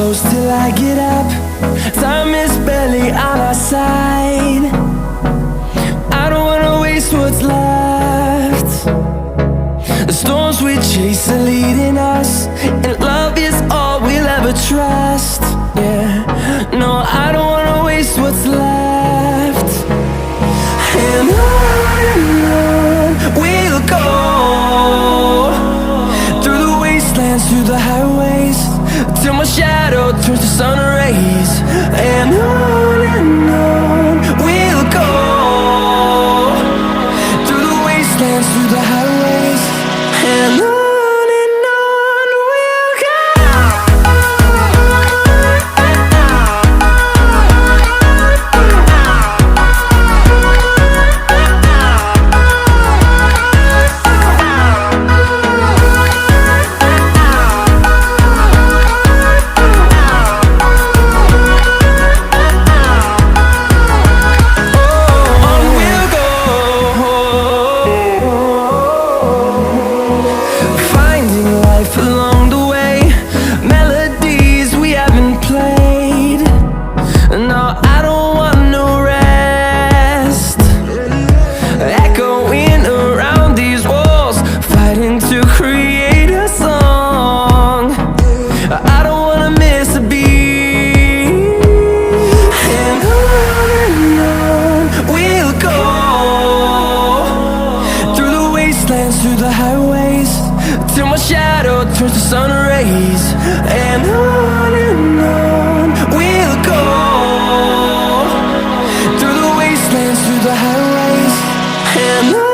close till I get up. Time is barely on our side. I don't wanna waste what's left. The storms we chase are leading us, and love is all we'll ever trust. Yeah, no, I don't wanna waste what's left. And on we'll go, through the wastelands, through the highways, till my shadow turns to sun rays. And on we'll go, through the wastelands, through the highways, and on. Through the highways, till my shadow turns to sun rays. And on we'll go, through the wastelands, through the highways, and on.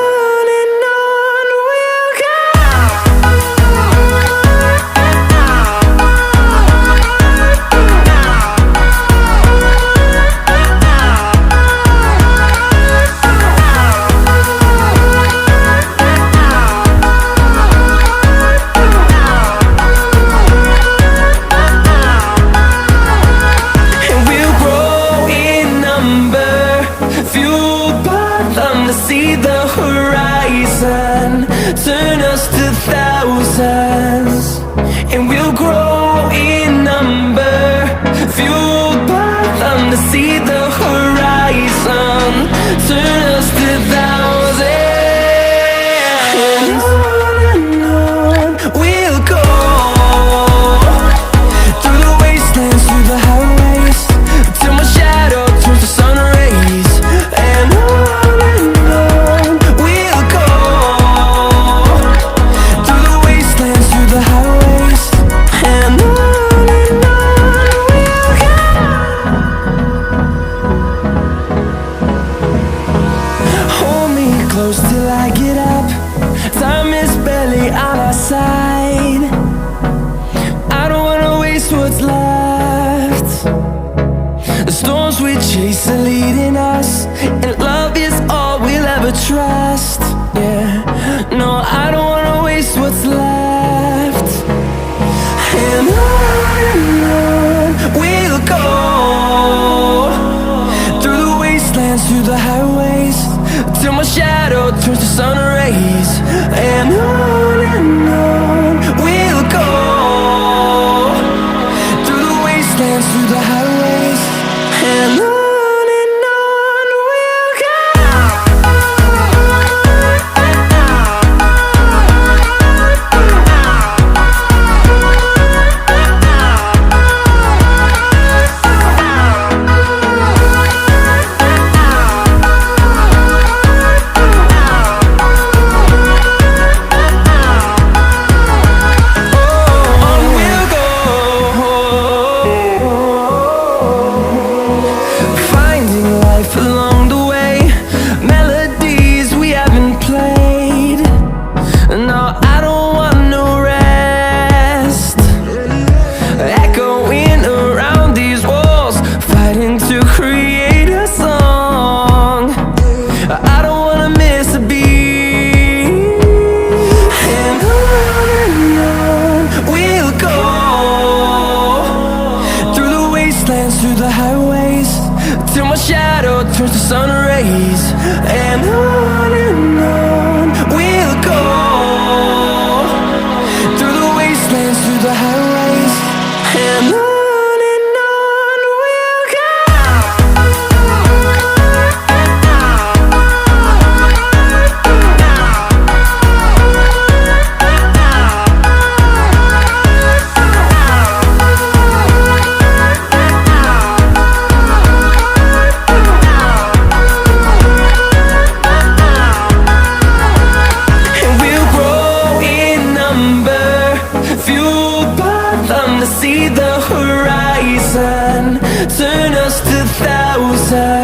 See the horizon turn us to thousands, and we'll grow in number, fueled by them to see the horizon turn us to thousands. And on we'll go, through the wastelands, through the highways, till my shadow turns to sun rays. And on close till I get up. Time is barely on our side. I don't wanna waste what's left. The storms we chase are leading us, and love is all we'll ever trust. Yeah, no, I don't wanna waste what's left. And on we'll go, through the wastelands, through the highways, till my shadow turns to sun rays. And on we'll go, through the wastelands, through the highways, and on. Along the way, melodies we haven't played. No, I don't want no rest. Echoing around these walls, fighting to create a song. I don't wanna miss a beat. And on we'll go, through the wastelands, through the highways, till my shadow turns to sun rays. And on we'll go, side.